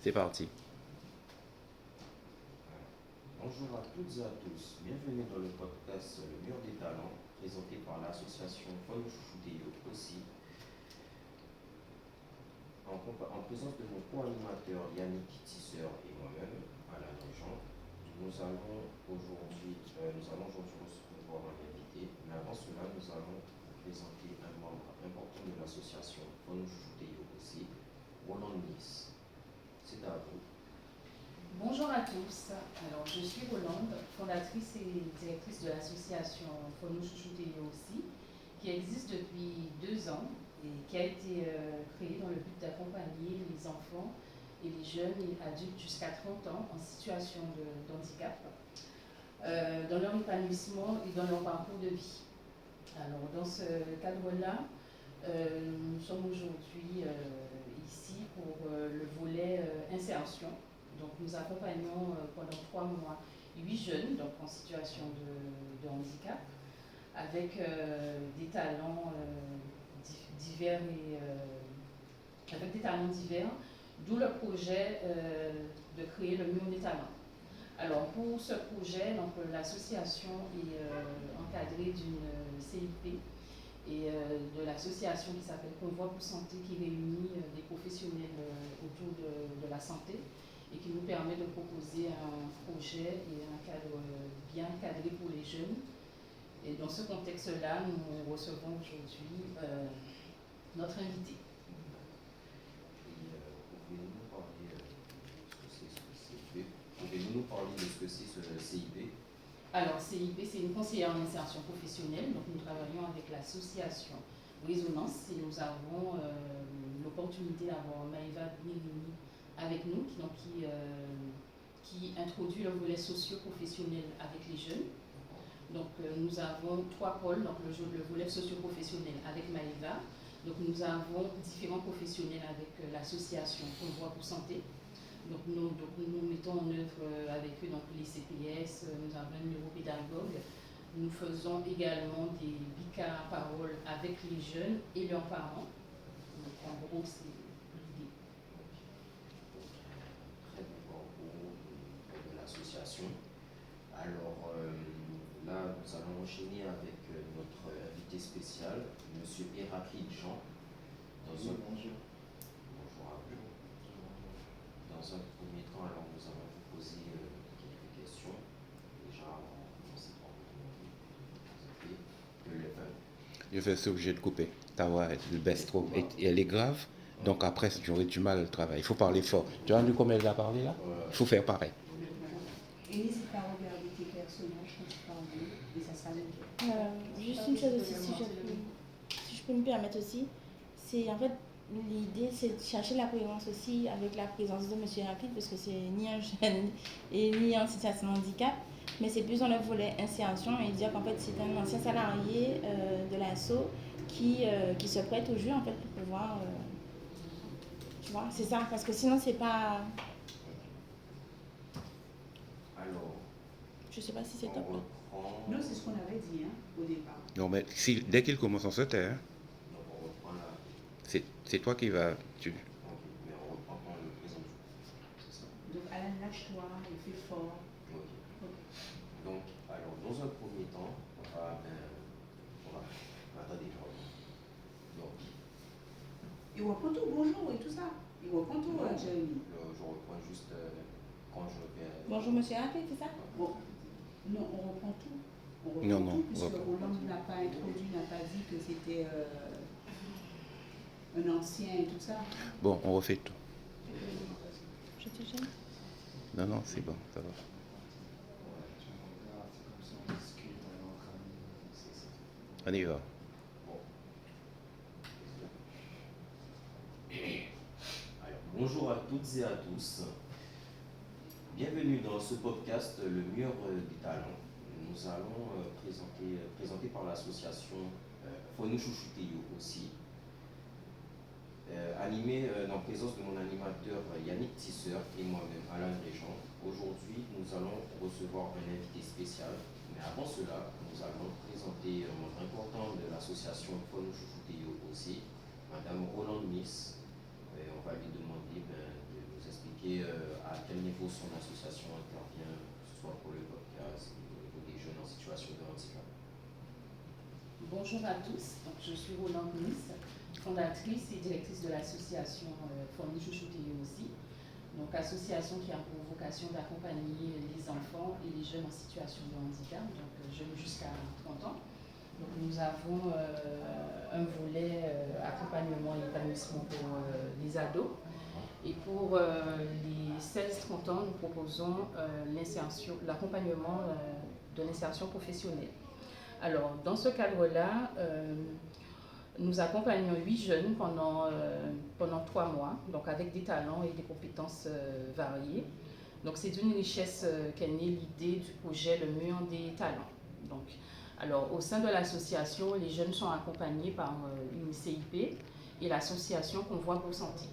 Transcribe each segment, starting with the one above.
C'est parti. Bonjour à toutes et à tous, bienvenue dans le podcast Le Mur des Talents, présenté par l'association Fonu Chouchouteyo aussi, en présence de mon co-animateur Yannick Tisseur et moi-même, Alain Jean. Nous allons aujourd'hui recevoir un invité, mais avant cela, nous allons vous présenter un membre important de l'association Fonu Chouchouteyo aussi, Roland Nice. C'est à vous. Bonjour à tous, alors je suis Rolande, fondatrice et directrice de l'association Fonu Chouchouteyo aussi, qui existe depuis 2 ans et qui a été créée dans le but d'accompagner les enfants et les jeunes et adultes jusqu'à 30 ans en situation d'handicap dans leur épanouissement et dans leur parcours de vie. Alors dans ce cadre-là, nous sommes aujourd'hui ici pour le volet insertion. Donc nous accompagnons pendant 3 mois 8 jeunes donc en situation de handicap avec des talents divers avec des talents divers, d'où le projet de créer le Mur des Talents. Alors pour ce projet, donc, l'association est encadrée d'une CIP et de l'association qui s'appelle Convoi pour Santé, qui réunit des professionnels autour de la santé et qui nous permet de proposer un projet et un cadre bien cadré pour les jeunes. Et dans ce contexte-là, nous recevons aujourd'hui notre invité. Pouvez-vous nous parler de ce que c'est ce CIP? Alors, CIP, c'est une conseillère en insertion professionnelle. Donc, nous travaillons avec l'association Résonance et nous avons l'opportunité d'avoir Maëva Birini avec nous, qui introduit le volet socio-professionnel avec les jeunes. Donc nous avons 3 pôles, donc le volet socio-professionnel avec Maëva. Donc nous avons différents professionnels avec l'association Convoi pour Santé. Donc nous mettons en œuvre avec eux donc, les CPS, nous avons un neuropédagogue. Nous faisons également des bica paroles avec les jeunes et leurs parents. Donc en gros, c'est l'idée. Très bon parcours de l'association. Alors là, nous allons enchaîner avec notre invité spécial, M. Héraclide Jean. Bonjour. Bonjour à vous. Dans un premier temps, alors, nous allons vous poser quelques questions. Déjà, on va commencer par vous demander Je vais être obligé de couper. Ta voix, elle baisse trop. Et elle est grave. Donc après, j'aurai du mal à le travail. Il faut parler fort. Tu as vu comment elle a parlé là? Il faut faire pareil. Et n'hésite pas à regarder tes personnages quand tu parles et ça sera nickel. Juste une chose aussi, si je peux me permettre aussi, c'est en fait l'idée c'est de chercher la cohérence aussi avec la présence de M. Héraclide parce que c'est ni un jeune et ni en situation de handicap, mais c'est plus dans le volet insertion et dire qu'en fait c'est un ancien salarié de l'ASSO qui se prête au jeu en fait pour pouvoir tu vois, c'est ça, parce que sinon c'est pas... Alors, je sais pas si c'est top. Non, c'est ce qu'on avait dit au départ. Non, mais dès qu'il commence, on se tait. Hein. Donc on reprend la... C'est toi qui vas... Ok, mais on reprend quand le présent du coup. C'est ça. Donc Alain, lâche-toi et fais fort. Ok. Donc, alors, dans un premier temps, on va attendez, je reprends. Donc, Il reprend tout, bonjour et tout ça. Il reprend tout, Jérémy. je reprends juste quand je vais... Bonjour M. Héraclide, c'est ça? Bon. Non, on reprend tout. On reprend Non, tout, puisque reprend. Roland n'a pas introduit, n'a pas dit que c'était un ancien et tout ça. Bon, on refait tout. Je te gêne? Non, c'est bon, ça va. On y va. Alors, bonjour à toutes et à tous. Bienvenue dans ce podcast Le Mur des Talents. Nous allons présenté par l'association Fonu Chouchouteyo aussi, animé en présence de mon animateur Yannick Tisseur et moi-même Alain Jean. Aujourd'hui, nous allons recevoir un invité spécial, mais avant cela, nous allons présenter un membre important de l'association Fonu Chouchouteyo aussi, Madame Roland Nice. On va lui demander de nous expliquer niveau son association intervient, que ce soit pour le podcast ou au niveau des jeunes en situation de handicap? Bonjour à tous, donc, je suis Rolande Nice, fondatrice et directrice de l'association Fourni Chouchoutéo aussi. Donc, association qui a pour vocation d'accompagner les enfants et les jeunes en situation de handicap, donc jeunes jusqu'à 30 ans. Donc, nous avons un volet accompagnement et épanouissement pour les ados. Et pour les 16-30 ans, nous proposons l'accompagnement de l'insertion professionnelle. Alors, dans ce cadre-là, nous accompagnons 8 jeunes pendant 3 mois, donc avec des talents et des compétences variées. Donc, c'est d'une richesse qu'est née l'idée du projet Le Mur des talents. Donc, alors, au sein de l'association, les jeunes sont accompagnés par une CIP et l'association Convoi pour Santé.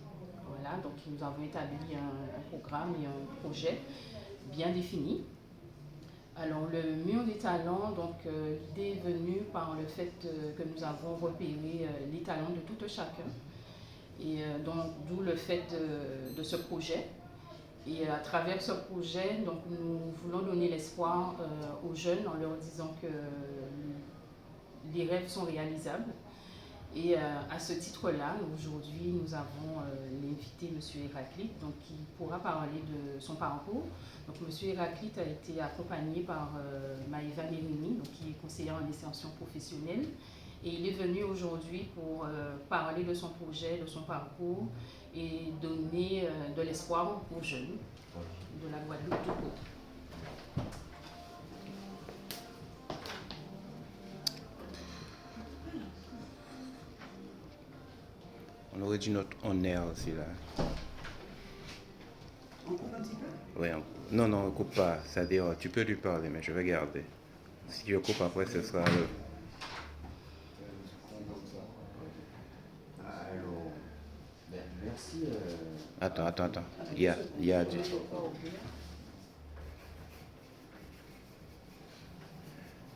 Voilà, donc nous avons établi un programme et un projet bien défini. Alors, le mur des talents, donc l'idée est venue par le fait que nous avons repéré les talents de tout un chacun. Et donc, d'où le fait de ce projet. Et à travers ce projet, donc, nous voulons donner l'espoir aux jeunes en leur disant que les rêves sont réalisables. Et à ce titre-là, aujourd'hui, nous avons l'invité M. Héraclite, donc, qui pourra parler de son parcours. Donc, M. Héraclite a été accompagné par Maëva Mérini, donc, qui est conseillère en insertion professionnelle. Et il est venu aujourd'hui pour parler de son projet, de son parcours et donner de l'espoir aux jeunes de la Guadeloupe tout court. On aurait dû notre on air aussi là. On coupe un petit peu? Ouais, non, on ne coupe pas. C'est-à-dire, tu peux lui parler, mais je vais garder. Si tu coupes après, ce sera le. Alors, merci. Attends. Il y a du.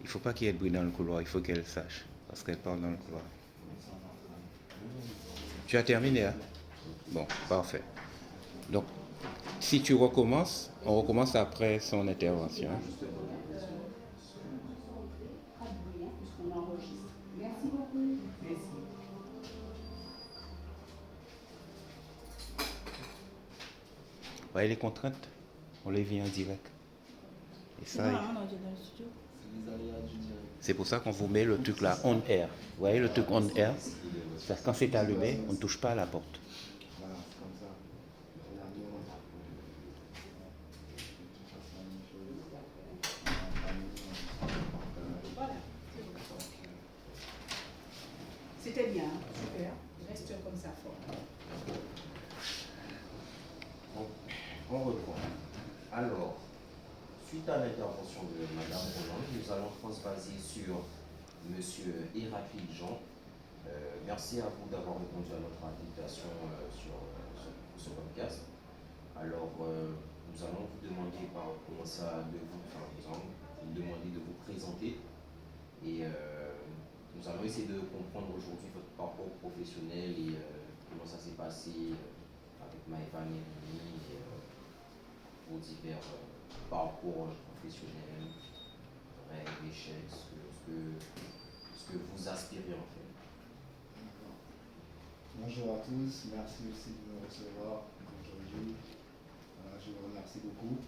Il ne faut pas qu'il y ait de bruit dans le couloir, il faut qu'elle sache. Parce qu'elle parle dans le couloir. Tu as terminé, hein? Bon, parfait. Donc, si tu recommences, on recommence après son intervention. Pas de bruit, hein, puisqu'on enregistre. Merci beaucoup. Merci. Vous voyez les contraintes? On les vit en direct. Et ça, Non, on est dans le studio. c'est pour ça qu'on vous met le truc là, on air. Vous voyez le truc on air? Parce que quand c'est allumé, on ne touche pas à la porte. Voilà. C'était bien, super. Reste comme ça fort. On reprend. Alors, suite à l'intervention de Mme Rolande, nous allons transvaser sur M. Héraclite Jean. Merci à vous d'avoir répondu à notre invitation sur ce podcast. Alors, nous allons vous demander de vous présenter. Et nous allons essayer de comprendre aujourd'hui votre parcours professionnel et comment ça s'est passé avec Maëva Mérini et vos divers parcours professionnels, rêves, échecs, ce que vous aspirez en fait. Bonjour à tous, merci aussi de me recevoir aujourd'hui. Je vous remercie beaucoup.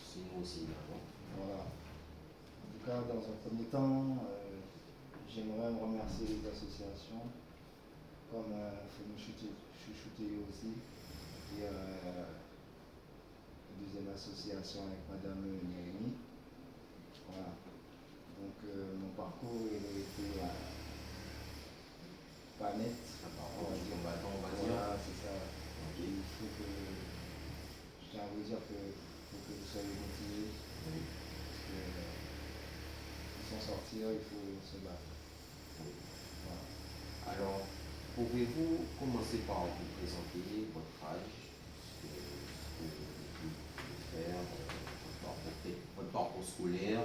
C'est nous aussi également. Voilà. En tout cas, dans un premier temps, j'aimerais remercier les associations comme Fourni Chouchoutéo aussi et la deuxième association avec Madame Mérini. Voilà. Donc mon parcours il a été pas net. Voilà, c'est ça. Okay. Il faut que, je tiens à vous dire que faut que vous soyez motivés. Oui. Parce que pour s'en sortir, il faut se battre. Oui. Voilà. Alors, pouvez-vous commencer par vous présenter votre âge, ce que vous voulez faire, votre parcours scolaire,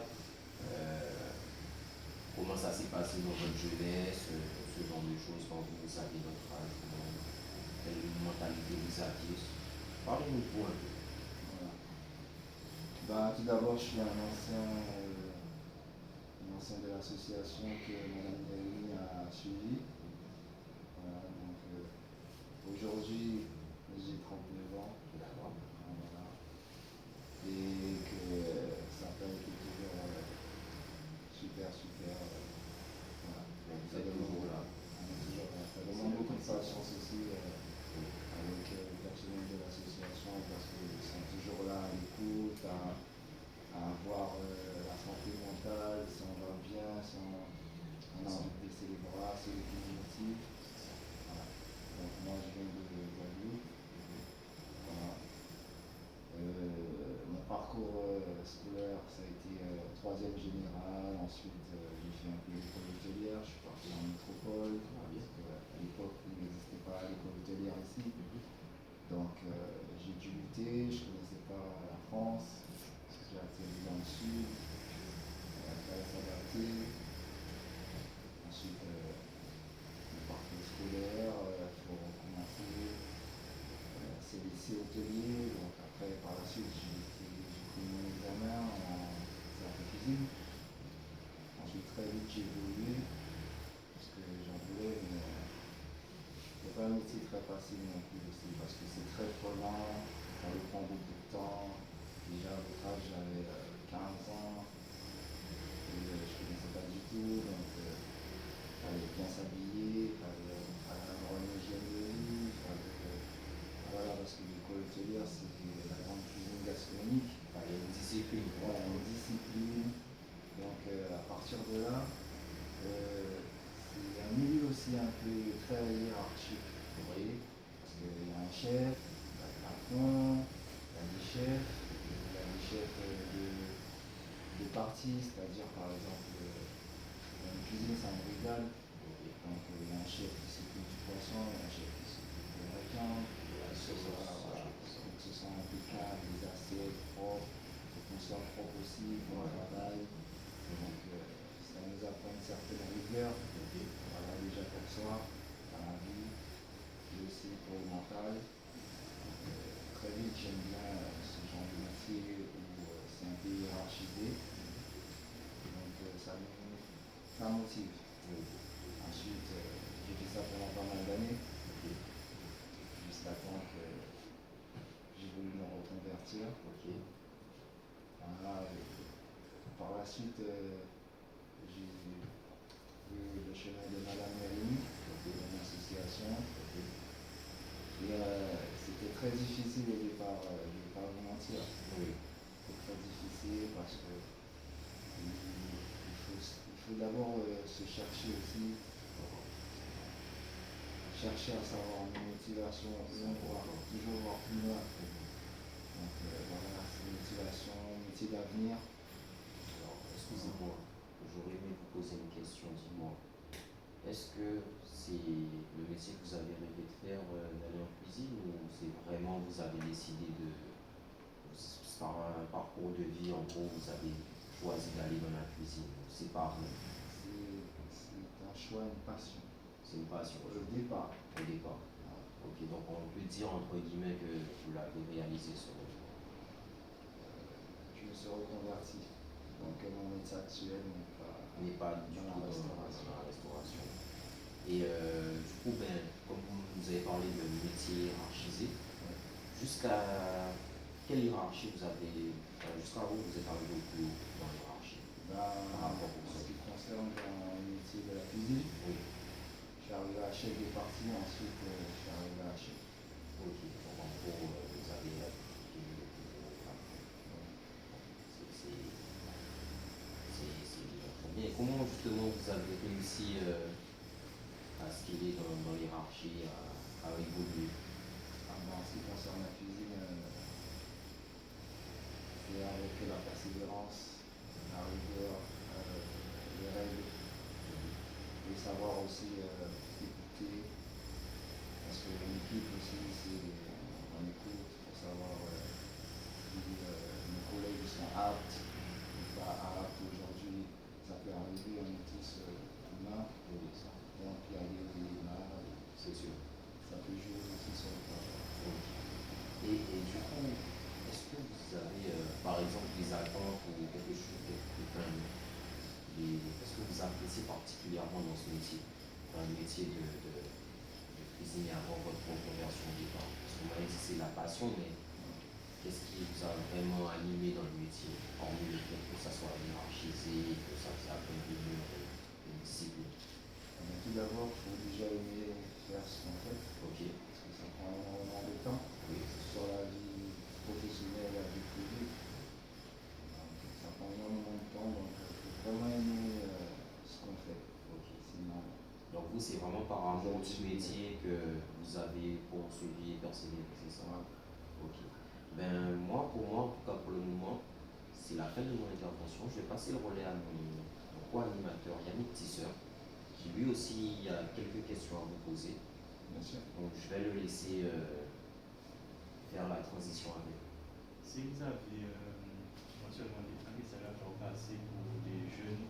comment ça s'est passé dans votre jeunesse, ce genre de choses quand vous savez votre âge, quelle mentalité vous aviez. Parlez-nous de vous un peu. Voilà. Tout d'abord, je suis un ancien de l'association que Mme Nérini a suivi. Voilà, donc, aujourd'hui, j'ai 39 ans. D'accord. Voilà. Et que ça n'a pas été toujours super. Voilà. Mais vous êtes toujours là. On est toujours là. Ça demande beaucoup de patience aussi avec le personnel de l'association parce qu'ils sont toujours là à l'écoute, à avoir la santé mentale, si on va bien, si on a envie de baisser les bras, c'est le qui nous motive. Voilà. Donc moi je viens de Guadeloupe. Voilà. Mon parcours scolaire, ça a été troisième général, ensuite j'ai fait un peu l'école hôtelière, je suis parti en métropole, parce qu'à l'époque il n'existait pas l'école hôtelière ici. Donc j'ai dû lutter, je ne connaissais pas la France, j'ai atterri dans le sud, il fallait s'adapter. Ensuite, le parcours scolaire, il faut commencer, c'est lycée hôtelier, donc après par la suite j'ai pris mon examen en cercle cuisine. Ensuite très vite j'ai évolué, parce que j'en voulais, mais c'est pas un métier très facile non plus aussi, parce que c'est très prenant, ça me prend beaucoup de temps. Déjà à votre âge j'avais 15 ans, et je ne connaissais pas du tout, donc il fallait bien s'habiller, il fallait avoir une hygiène de vie, voilà, parce que l'école hôtelière c'est la grande cuisine gastronomique. Il fallait une discipline. Voilà, une discipline. Donc à partir de là, c'est un milieu aussi un peu très hiérarchique, vous voyez, parce qu'il y a un chef, il y a le patron, il y a des chefs, de partie, c'est-à-dire par exemple dans une cuisine c'est un régal, donc il y a un chef qui s'occupe du poisson, il y a un chef qui s'occupe de la viande, voilà, il faut que ce soit impeccable, les assiettes propres, il faut qu'on soit propre aussi pour le travail. Donc ça nous apprend une certaine rigueur, voilà, déjà pour soi, dans la vie, et aussi pour le mental. Très vite j'aime bien ce genre de métier où c'est un peu hiérarchisé, donc ça motive. Ensuite j'ai fait ça pendant pas mal d'années, jusqu'à temps que j'ai voulu me reconvertir. Voilà, et par la suite j'ai eu le chemin de Madame Mérini, de mon association. Et c'était très difficile au départ, je ne vais pas vous mentir. C'était très difficile parce que il faut d'abord se chercher aussi, chercher à savoir une motivation, toujours voir plus loin. Donc voilà, c'est une motivation, un métier d'avenir. Alors, excusez-moi, j'aurais aimé vous poser une question, dis-moi. Est-ce que c'est le métier que vous avez rêvé de faire d'aller en cuisine ou c'est vraiment vous avez décidé de, par un parcours de vie en gros, vous avez choisi d'aller dans la cuisine? C'est pas vrai. C'est un choix, une passion. C'est une passion Au départ. au départ. Ok, donc on peut dire entre guillemets que vous l'avez réalisé selon vous. Je me suis reconverti. Donc mon métier actuel N'est pas du tout dans la dans restauration. la restauration. Et du coup, comme vous nous avez parlé de métier hiérarchisé, jusqu'à quelle hiérarchie vous avez, jusqu'à où vous êtes arrivé au plus haut dans la hiérarchie par rapport aux En ce autres? qui concerne le métier de la cuisine, Oui. je suis arrivé à chef de partie, ensuite je suis arrivé à chef. Ok, donc en gros, vous avez obtenu le plus haut. C'est déjà très bien. Et comment justement vous avez réussi à scaler dans l'hiérarchie, à évoluer? En ce qui concerne la cuisine, c'est avec la persévérance, la rigueur, les règles, et savoir aussi écouter, parce que l'équipe aussi, on écoute pour savoir si nos collègues sont aptes ou pas aptes. Aujourd'hui, ça peut arriver, on est tous humains, donc il y a des hauts et des bas, C'est sûr. ça peut jouer aussi sur le travail. Et du coup, est-ce que vous avez, par exemple, des intéressé particulièrement dans ce métier, dans le métier de cuisinier avant votre reconversion au départ? Parce qu'on m'a dit que c'est la passion, mais qu'est-ce qui vous a vraiment animé dans le métier, hormis le fait que ça soit hiérarchisé, que ça faisait à peine une discipline? Tout d'abord, il faut déjà aimer faire ce qu'on fait, Ok, parce que ça prend énormément de temps, oui, que ce soit la vie professionnelle, la vie privée. Donc, ça prend énormément de temps, donc il faut vraiment aimer ce qu'on fait. ok. Sinon, Donc vous, c'est vraiment par amour du Vous avez métier que vous avez poursuivi et persévéré, c'est ça? voilà. Ok. Ben moi, pour moi, en tout cas pour le moment, c'est la fin de mon intervention. Je vais passer le relais à mon co-animateur Yannick Tisseur, qui lui aussi a quelques questions à vous poser. Bien sûr. Donc je vais le laisser faire la transition avec. Si vous avez éventuellement des messages à faire passer pour des jeunes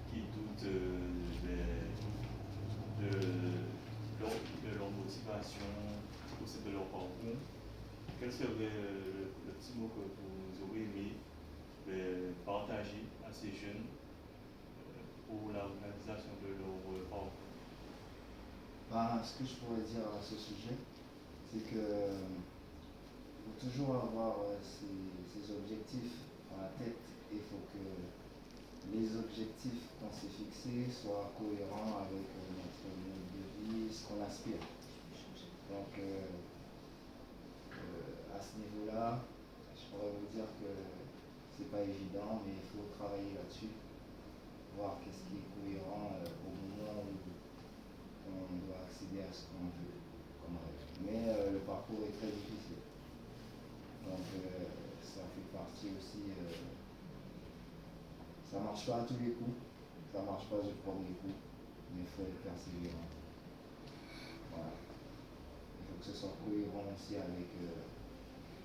qui doutent de leur motivation, aussi de leur parcours, quel serait le petit mot que vous aurez aimé partager à ces jeunes pour la réalisation de leur parcours? Ce que je pourrais dire à ce sujet, c'est que faut toujours avoir ses objectifs dans la tête. Il faut que les objectifs qu'on s'est fixés soient cohérents avec notre mode de vie, ce qu'on aspire. Donc, à ce niveau-là, je pourrais vous dire que c'est pas évident, mais il faut travailler là-dessus, voir qu'est-ce qui est cohérent au moment où on doit accéder à ce qu'on veut comme rêve. Mais le parcours est très difficile. Donc ça fait partie aussi, ça marche pas à tous les coups, ça marche pas du premier coup, mais il faut être persévérant. Voilà. Il faut que ce soit cohérent aussi avec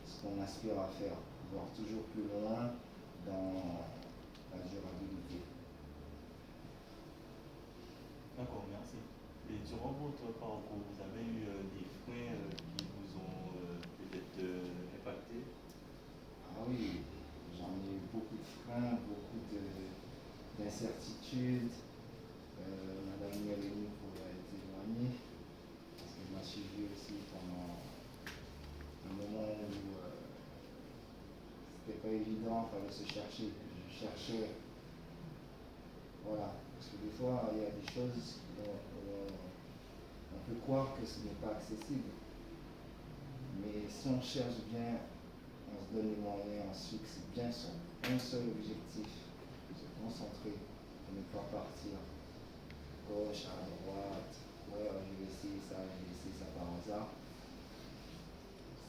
ce qu'on aspire à faire, voir toujours plus loin dans la durabilité. D'accord, merci. Et durant votre parcours, vous avez eu des freins qui vous ont peut-être impacté? Ah oui, j'en ai eu beaucoup de freins, beaucoup d'incertitudes. Madame Mérénie pourrait témoigner, parce qu'elle m'a suivi aussi pendant un moment où c'était pas évident, il fallait se chercher. Je cherchais, voilà, parce que des fois il y a des choses on peut croire que ce n'est pas accessible, mais si on cherche bien, on se donne les moyens, on se fixe bien sur un seul objectif, se concentrer pour ne pas partir gauche à droite, ouais, je vais essayer ça, je vais essayer ça par hasard,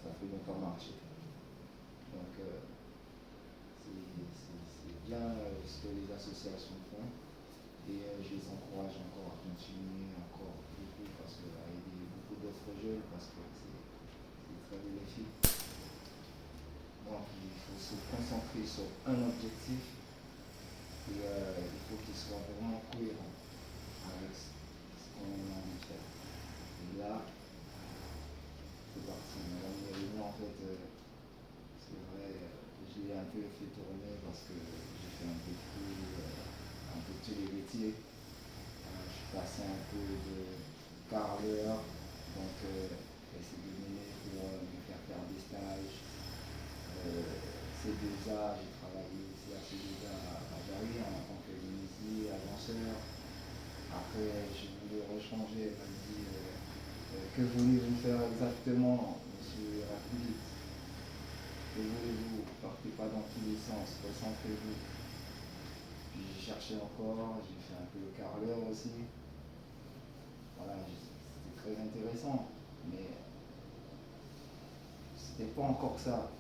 ça peut ne pas marcher. Donc c'est bien ce que les associations font et je les encourage encore à continuer encore beaucoup parce que à aider beaucoup d'autres jeunes parce que c'est très bénéfique. Donc il faut se concentrer sur un objectif et il faut qu'il soit vraiment cohérent avec ce qu'on a envie de faire. Et là, c'est parti. Madame Mérimée, en fait, c'est vrai, je l'ai un peu fait tourner parce que j'ai fait un peu un peu tous les métiers. Je suis passé un peu de carreleur, donc j'ai essayé de mener pour me faire des stages. C2A, j'ai travaillé aussi à C2A à Jarry en tant que menuisier, agenceur. Après, je voulais rechanger, elle m'a dit que voulez-vous faire exactement, monsieur Rapide? Que voulez-vous? Partez pas dans tous les sens, recentrez-vous. Puis j'ai cherché encore, j'ai fait un peu le carreleur aussi. Voilà, c'était très intéressant, mais c'était pas encore ça.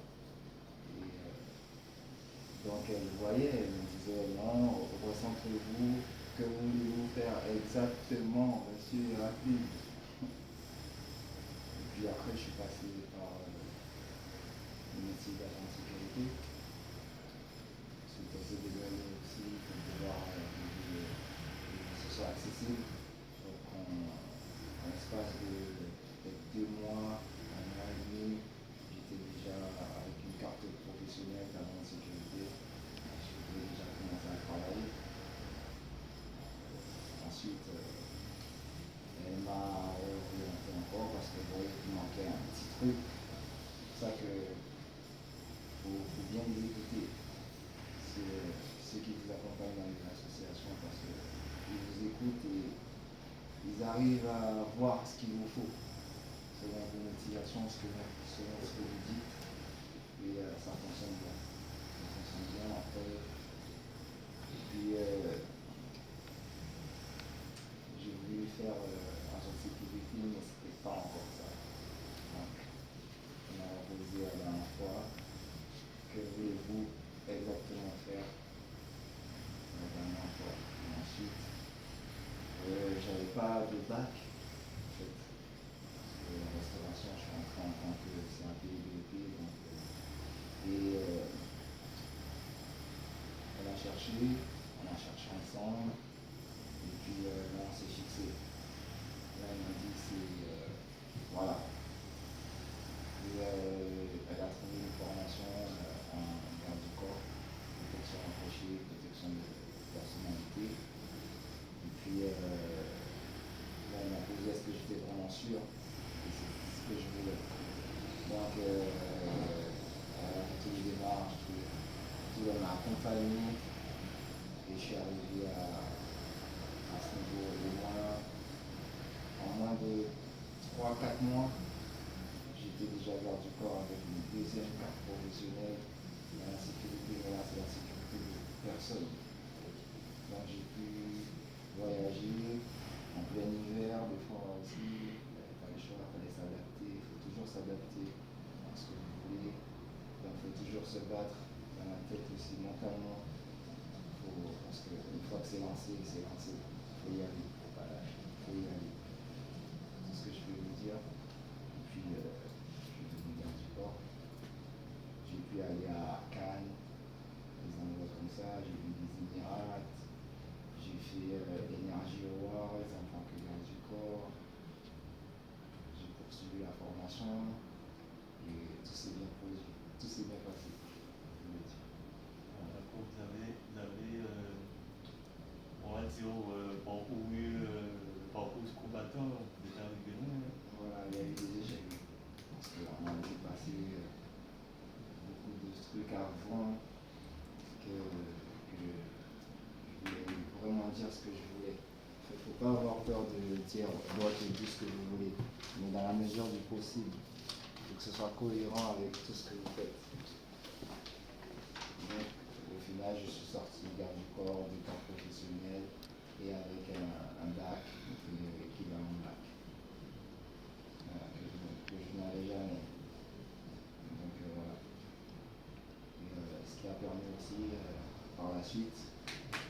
Et, donc elle voyait, elle me disait non, recentrez-vous, que voulez-vous faire exactement, monsieur Rapide? Et puis après, je suis passé par le métier d'agent de sécurité. Suite à ces années aussi, pour pouvoir que ce soit accessible. Donc en l'espace de peut-être 2 mois, 1 mois et demi, j'étais déjà avec une carte professionnelle d'agent de sécurité. Je pouvais déjà commencer à travailler. trucs. C'est pour ça que faut bien les écouter. C'est ceux qui vous accompagnent dans les associations parce qu'ils vous écoutent et ils arrivent à voir ce qu'il vous faut selon vos motivations, selon ce que vous dites. Et ça fonctionne bien. Ça fonctionne bien après. Et puis j'ai voulu faire agent de sécurité, mais c'était pas encore ça. Donc, on m'a posé la dernière fois. Que voulez-vous exactement faire la dernière fois? Et ensuite, j'avais pas de bac. En fait, la restauration, je suis entré en tant que CAP DEP. Donc, et on a cherché ensemble. Et puis là, on s'est fixé. Là, il m'a dit voilà. Et elle a trouvé une formation en garde du corps, protection rapprochée, protection de personnalité. Et puis là, elle m'a posé est-ce que j'étais vraiment sûr, et c'est ce que je voulais. Donc, elle a fait toutes les démarches, tout, elle m'a accompagné, et je suis arrivé à ce niveau. En moins de 3-4 mois, j'étais déjà garde du corps avec une deuxième carte professionnelle dans la sécurité, mais là c'est la sécurité de personne. Donc j'ai pu voyager en plein hiver, des fois aussi, il fallait s'adapter, il faut toujours s'adapter à ce que vous voulez. Donc il faut toujours se battre dans la tête aussi mentalement, parce qu'une fois que c'est lancé, il faut y aller, voilà, il faut y aller. C'est ce que je peux vous dire. Et puis je suis devenu garde du corps. J'ai pu aller à Cannes, des endroits comme ça, j'ai vu des Émirats, j'ai fait Energy Awards en tant que garde du corps, j'ai poursuivi la formation et tout s'est bien produit, tout s'est bien passé, je veux dire. D'accord, vous avez on va dire, parcouru le parcours du combattant, vous êtes arrivé loin. Voilà, il y a eu des échecs, parce qu'on a dû passer beaucoup de trucs avant que je voulais vraiment dire ce que je voulais. Il ne faut pas avoir peur de dire droit et tout ce que vous voulez, mais dans la mesure du possible, il faut que ce soit cohérent avec tout ce que vous faites. Donc, au final, je suis sorti garde du corps, du corps professionnel et avec un bac, équivalent bac, que je n'avais jamais. Donc voilà. Et, ce qui a permis aussi, par la suite,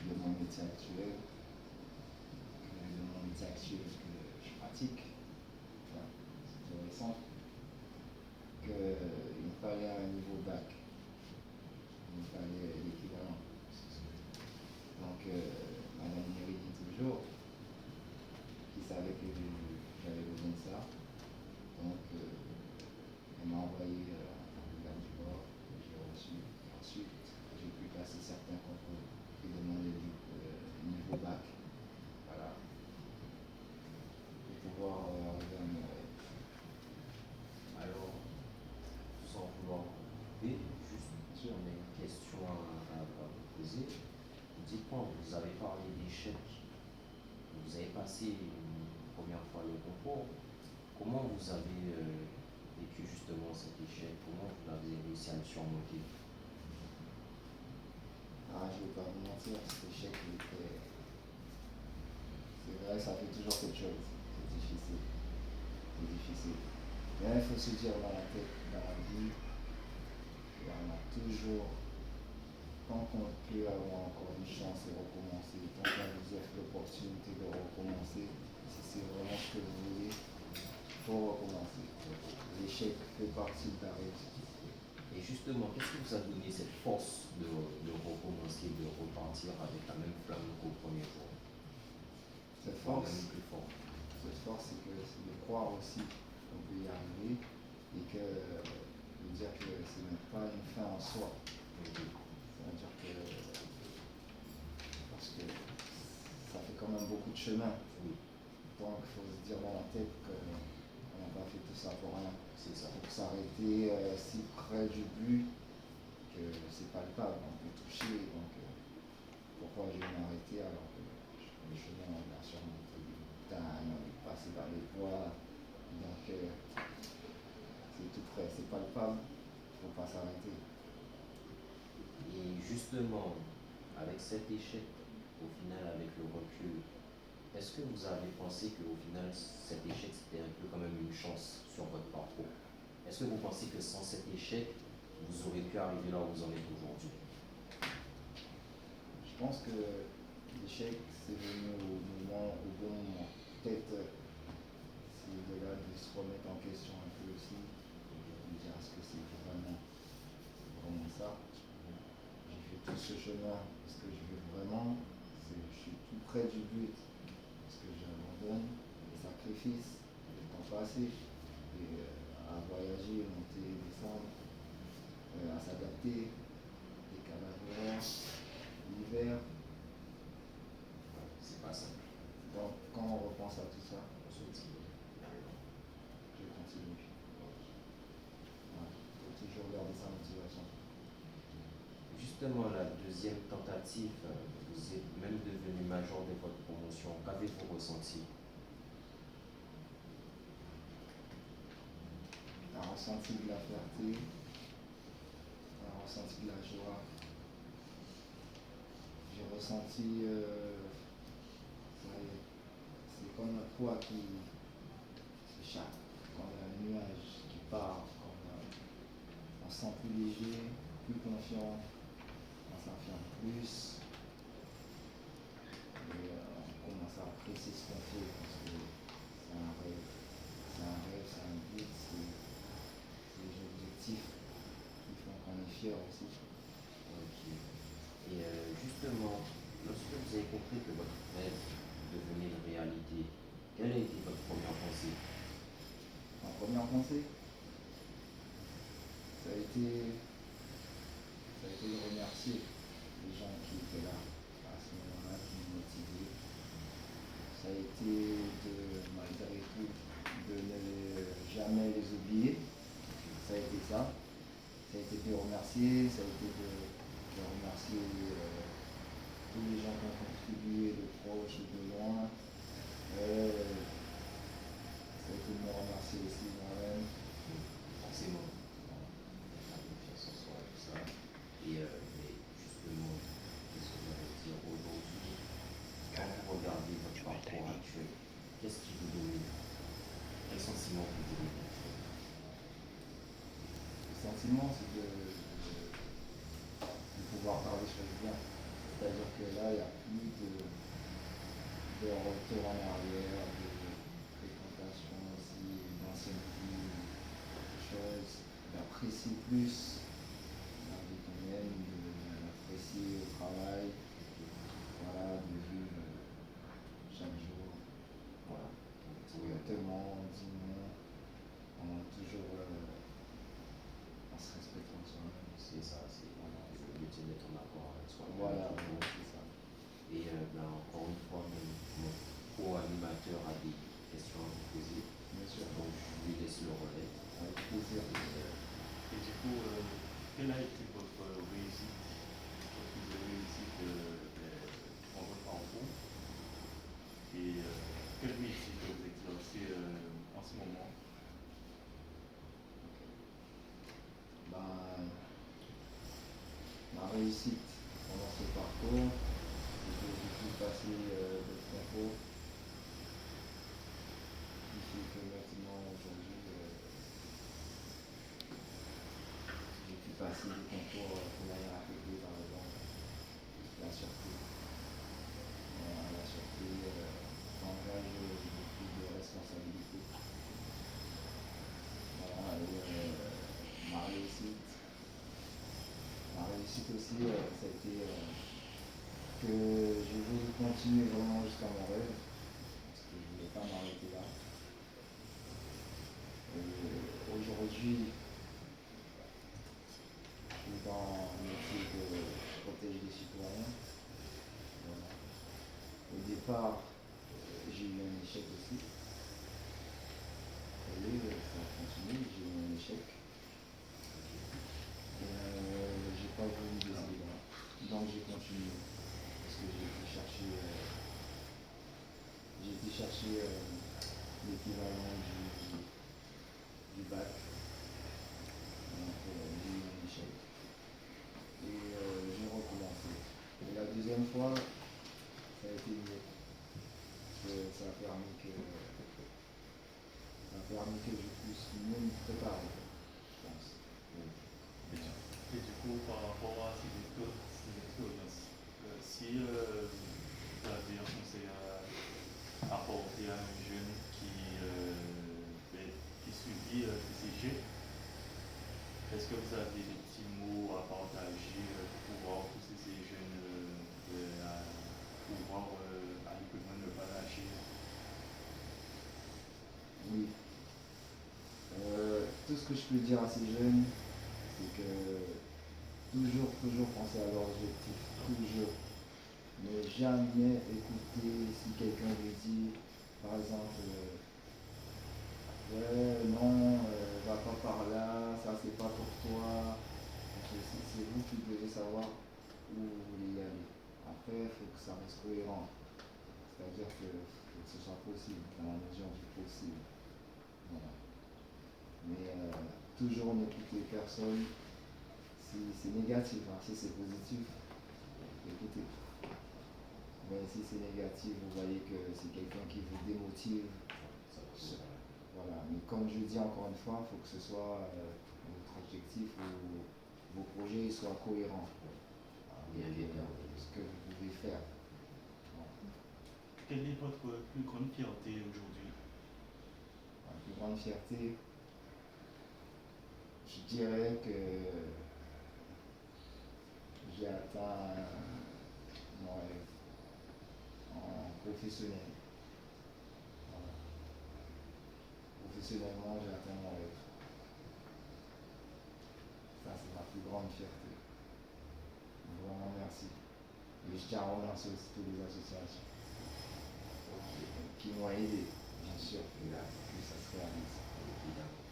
de mon métier actuel, que je pratique, enfin, c'est tout récent, qu'il me fallait un niveau bac, il me fallait l'équivalent. Donc, Madame Méry dit toujours, qui savait que j'avais besoin de ça, donc elle m'a envoyé un garde du corps, que j'ai reçu, et ensuite j'ai pu passer certains concours qui demandaient du niveau bac, voilà, pour pouvoir arriver à mon rêve. Alors, sans vouloir couper, juste on a une question à vous poser. Dites-moi, vous avez parlé d'échecs, vous avez passé une première fois le concours. Comment vous avez vécu justement cet échec? Comment vous avez réussi à le surmonter? Ah, je ne vais pas vous mentir, cet échec, c'est vrai, ça fait toujours quelque chose, c'est difficile, c'est difficile. Mais il faut se dire dans la tête, dans la vie, on a toujours, tant qu'on peut avoir encore une chance et recommencer, tant qu'on vous offre l'opportunité de recommencer, si c'est vraiment ce que vous voulez, il faut recommencer. L'échec fait partie de la réussite. Et justement, qu'est-ce qui vous a donné cette force de recommencer, de repartir avec la même flamme qu'au premier jour? Cette Voire force, même plus fort. c'est de croire aussi qu'on peut y arriver et de dire que ce n'est pas une fin en soi. C'est-à-dire que, parce que ça fait quand même beaucoup de chemin. Oui, Donc il faut se dire dans la tête qu'on n'a pas fait tout ça pour rien. c'est C'est ça. Pour s'arrêter si près du but que c'est palpable, on peut toucher. Donc pourquoi je vais m'arrêter alors que le chemin on a surmonté des montagnes, on est passé par les bois. Donc c'est tout près, c'est palpable, il ne faut pas s'arrêter. Et justement, avec cet échec, au final, avec le recul, est-ce que vous avez pensé qu'au final, cet échec, c'était un peu quand même une chance sur votre parcours? Est-ce que vous pensez que sans cet échec, vous aurez pu arriver là où vous en êtes aujourd'hui? Je pense que l'échec, c'est venu au bon moment. Peut-être c'est de là de se remettre en question un peu aussi, de dire est-ce que c'est vraiment ça. J'ai fait tout ce chemin parce que je veux vraiment, je suis tout près du but, parce que j'abandonne les sacrifices, le temps passé, et à voyager, monter, descendre, à s'adapter, décalage horaire, l'hiver. C'est pas simple. Donc quand on repense à tout ça, On se dit, je continue. Il faut toujours garder sa motivation. justement, la deuxième tentative, vous êtes même devenu major de votre promotion. Qu'avez-vous ressenti? Un ressenti de la fierté, un ressenti de la joie. J'ai ressenti, c'est comme un poids qui s'échappe, comme un nuage qui part, on se sent plus léger, plus confiant, on s'affirme plus, et on commence à apprécier ce qu'on fait parce que c'est un rêve, c'est un but, c'est des objectifs qui font qu'on est fier aussi. Ok. Et justement, lorsque vous avez compris que votre rêve devenait une réalité, quelle a été votre première pensée? Ma première pensée, ça a été de remercier les gens qui étaient là à ce moment-là, qui m'ont motivé. Ça a été malgré tout, de ne jamais les oublier. Ça a été ça. Ça a été de les remercier, ça a été de remercier tous les gens qui ont contribué, de proches et de loin. Ça a été de me remercier aussi moi-même. Forcément. La confiance en soi, tout ça. Et mais justement, qu'est-ce que vous allez dire aujourd'hui? Quand vous regardez votre parcours actuel, qu'est-ce qui vous domine? Quel sentiment vous domine? Le sentiment, c'est de pouvoir faire les choses bien. C'est-à-dire que là, il n'y a plus de retour en arrière, de fréquentation aussi, d'ancienneté, de choses, d'apprécier plus la vie qu'on mène, d'apprécier au travail, voilà, de vivre chaque jour Voilà. correctement, dignement, toujours en se respectant soi-même. C'est ça, c'est le but c'est d'être en accord avec soi. Voilà, c'est ça. Et encore une fois, mon co-animateur a des questions à vous poser. Bien sûr. Donc je lui laisse le relais. Avec plaisir. Et du coup, quelle a été votre réussite, votre plus belle réussite dans votre parcours? Et quel métier que vous exercez en ce moment? Ma réussite pendant ce parcours, c'est que j'ai pu passer de concours, qui fait que maintenant, aujourd'hui, j'ai pu passer des concours pour la RATP par exemple, la sûreté. La sûreté engage beaucoup de responsabilités. Voilà, et ma réussite aussi, ça a été que j'ai voulu continuer vraiment jusqu'à mon rêve, parce que je ne voulais pas m'arrêter là. Et aujourd'hui, je suis dans un métier de protéger les citoyens. Voilà. Au départ, j'ai eu un échec aussi. Et ça a continué, j'ai eu un cherché l'équivalent du bac, donc j'ai eu un échec. Et j'ai recommencé. Et la deuxième fois, ça a été mieux. Ça a permis que je puisse mieux me préparer, je pense. Oui. Et du coup, par rapport à ces expériences, si vous avez un conseil à apporter à un jeune qui subit des CG, est-ce que vous avez des petits mots à partager pour pouvoir pousser ces jeunes à pouvoir aller plus loin, ne pas lâcher? Oui. Tout ce que je peux dire à ces jeunes, c'est que toujours penser à leur objectif. Toujours. Ne jamais écouter si quelqu'un lui dit, par exemple, ouais, non, va pas par là, ça c'est pas pour toi. C'est vous qui devez savoir où vous voulez y aller. Après, il faut que ça reste cohérent. C'est-à-dire que faut que ce soit possible, dans la mesure du possible. Voilà. Mais toujours n'écouter personne. Si c'est négatif, hein, si c'est positif, écoutez. Mais si c'est négatif, vous voyez que c'est quelqu'un qui vous démotive. Voilà. Mais comme je dis encore une fois, il faut que ce soit votre objectif ou vos projets soient cohérents avec ce que vous pouvez faire. Voilà. Quelle est votre plus grande fierté aujourd'hui? La plus grande fierté, je dirais que j'ai atteint mon rêve en professionnel. Voilà. Professionnellement, j'ai atteint mon rêve. Ça, c'est ma plus grande fierté. Vraiment, merci. Et je tiens à remercier aussi toutes les associations qui m'ont aidé, bien sûr, que ça se réalise. Évidemment.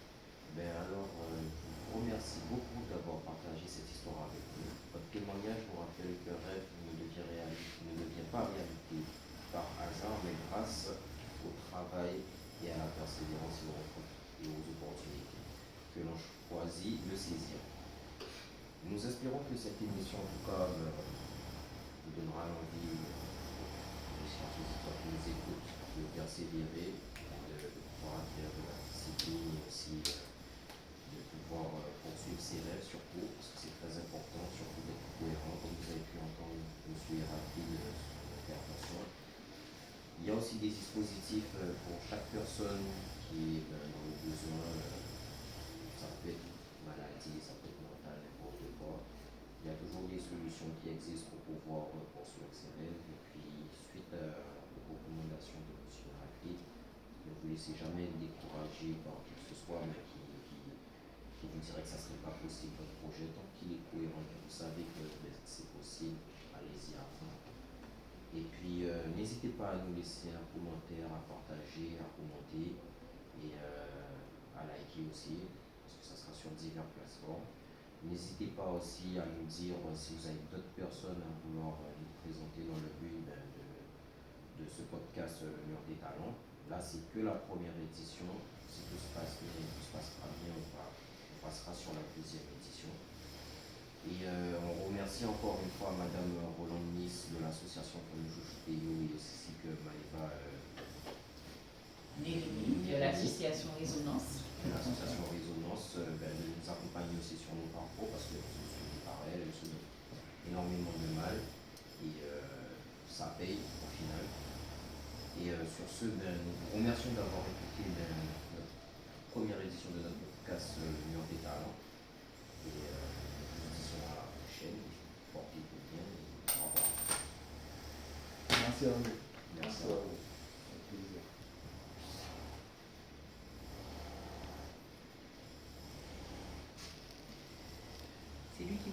Ben alors, je vous remercie beaucoup d'avoir partagé cette histoire avec nous. Votre témoignage vous rappelle qu'un rêve ne devient pas réalité par hasard, mais grâce au travail et à la persévérance et aux opportunités que l'on choisit de saisir. Nous espérons que cette émission, en tout cas, vous donnera l'envie aux scientifiques qui nous écoutent de persévérer, de pouvoir acquérir de la discipline et aussi de pouvoir poursuivre ses rêves, surtout, parce que c'est très important, surtout d'être cohérent, comme vous avez pu entendre M. Héraclide sur l'intervention. Il y a aussi des dispositifs pour chaque personne qui est dans le besoin. Ça peut être maladie, ça peut être mental, n'importe quoi. Il y a toujours des solutions qui existent pour pouvoir poursuivre ses rêves. Et puis, suite aux recommandations de M. Héraclide, ne vous laissez jamais décourager par qui que ce soit, mais qui vous dirait que ça ne serait pas possible votre projet. Tant qu'il est cohérent, que vous savez que c'est possible, allez-y à fond. Et puis, n'hésitez pas à nous laisser un commentaire, à partager, à commenter et à liker aussi, parce que ça sera sur diverses plateformes. N'hésitez pas aussi à nous dire si vous avez d'autres personnes à vouloir nous présenter dans le but de ce podcast Le Mur des Talents. Là, c'est que la première édition. Si tout se passe bien, tout se passera bien, on passera sur la deuxième édition. Et on remercie encore une fois Madame Roland Nice de l'association Fonojouchouteyo et aussi que Maëva Nérémy, de l'association Résonance. de l'association Résonance de nous accompagner aussi sur nos parcours parce que nous sommes par elle se donne énormément de mal et ça paye au final. Et sur ce, nous vous remercions d'avoir écouté notre première édition de notre podcast Le Mur des Talents. Et nous vous disons à la prochaine. Portez-vous bien et au revoir. Merci à vous. Merci à vous. Avec plaisir. C'est lui qui